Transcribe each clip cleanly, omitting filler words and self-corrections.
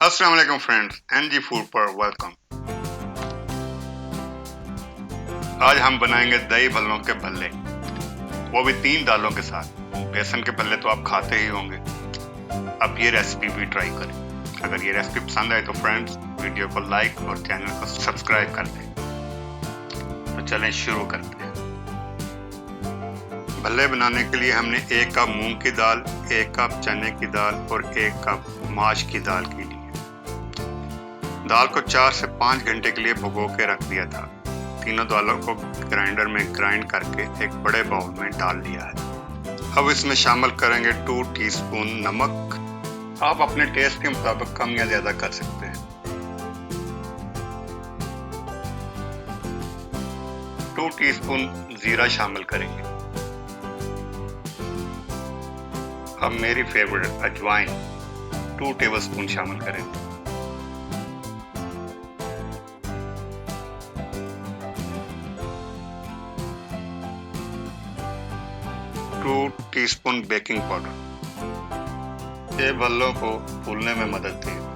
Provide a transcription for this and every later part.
अस्सलाम वालेकुम friends, NG food पर वेलकम। आज हम बनाएंगे दही भल्लों के भल्ले, वो भी 3 दालों के साथ। बेसन के भल्ले तो आप खाते ही होंगे, अब ये रेसिपी भी ट्राई करें। अगर ये रेसिपी पसंद आए तो फ्रेंड्स वीडियो को लाइक और चैनल को सब्सक्राइब कर दें। तो चलें शुरू करते हैं। भल्ले बनाने के लिए हमने 1 कप मूंग की दाल, 1 कप चने की दाल और 1 कप माश की दाल की ली। दाल को 4 से 5 घंटे के लिए भिगो के रख दिया था। तीनों दालों को ग्राइंडर में ग्राइंड करके एक बड़े बाउल में डाल लिया है। अब इसमें शामिल करेंगे 2 टीस्पून नमक। आप अपने टेस्ट के मुताबिक कम या ज्यादा कर सकते हैं। 2 टीस्पून जीरा शामिल करेंगे। अब मेरी फेवरेट अजवाइन 2 टेबलस्पून शामिल करेंगे। 2 टीस्पून बेकिंग पाउडर, ये भल्लों को फूलने में मदद देगा।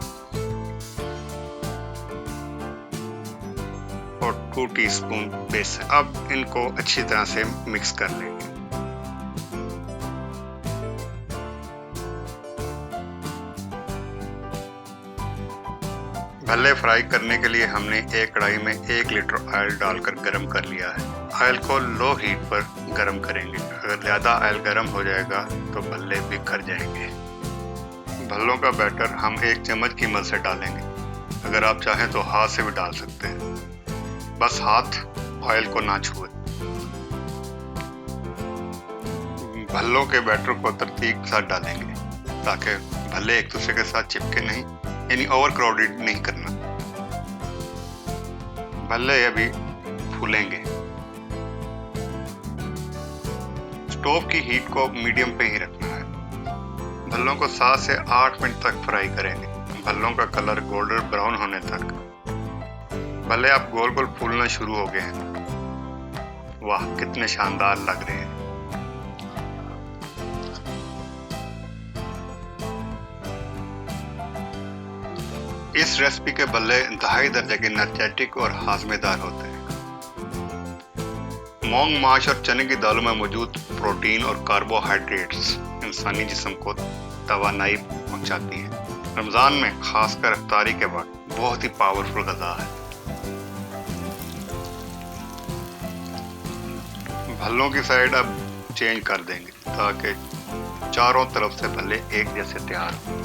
और 2 टीस्पून बेसन। अब इनको अच्छी तरह से मिक्स कर लेंगे। भल्ले फ्राई करने के लिए हमने एक कढ़ाई में 1 लीटर ऑयल डालकर गरम कर लिया है। ऑयल को लो हीट पर गरम करेंगे। अगर ज़्यादा ऑयल गरम हो जाएगा तो भल्ले बिखर जाएंगे। भल्लों का बैटर हम 1 चम्मच की मदद से डालेंगे। अगर आप चाहें तो हाथ से भी डाल सकते हैं, बस हाथ ऑयल को ना छुए। भल्लों के बैटर को तरतीब के साथ डालेंगे ताकि भल्ले एक दूसरे के साथ चिपके नहीं, यानी ओवर क्राउडेड नहीं करना। भल्ले अभी फूलेंगे। स्टोव की हीट को मीडियम पे ही रखना है। भल्लों को 7 से 8 मिनट तक फ्राई करेंगे, भल्लों का कलर गोल्डन ब्राउन होने तक। भल्ले अब गोल गोल फूलना शुरू हो गए हैं। वाह, कितने शानदार लग रहे हैं। इस रेसिपी के भल्ले इंतहाई दर्जे के एनर्जेटिक और हाजमेदार होते हैं। मूंग, माश और चने की दालों में मौजूद प्रोटीन और कार्बोहाइड्रेट्स इंसानी जिस्म को तवानाई पहुंचाती है। रमजान में खासकर इफ्तारी के वक्त बहुत ही पावरफुल ग़िज़ा है। भल्लों की साइड अब चेंज कर देंगे ताकि चारों तरफ से भल्ले एक जैसे तैयार हो।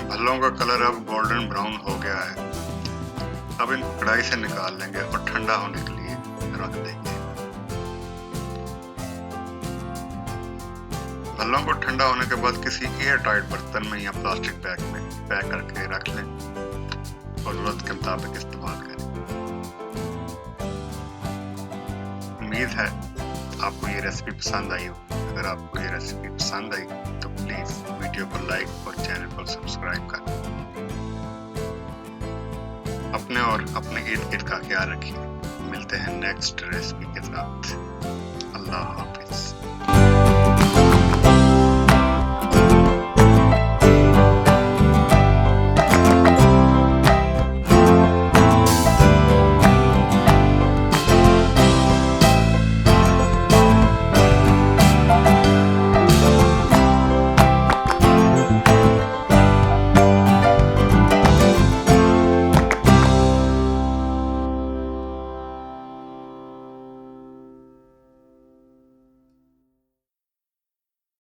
भल्लों का कलर अब गोल्डन ब्राउन हो गया है। अब इन कढ़ाई से निकाल लेंगे और ठंडा होने के लिए रख देंगे। भल्लों को ठंडा होने के बाद किसी एयर टाइट बर्तन में या प्लास्टिक बैग में पैक करके रख लें और जरूरत के मुताबिक इस्तेमाल करें। उम्मीद है आपको ये रेसिपी पसंद आई हो। अगर आपको ये रेसिपी पसंद आई तो प्लीज वीडियो को लाइक और चैनल को सब्सक्राइब करें। अपने और अपने इर्द गिर्द का ख्याल रखिए। मिलते हैं नेक्स्ट रेसिपी के साथ। अल्लाह हाफिज।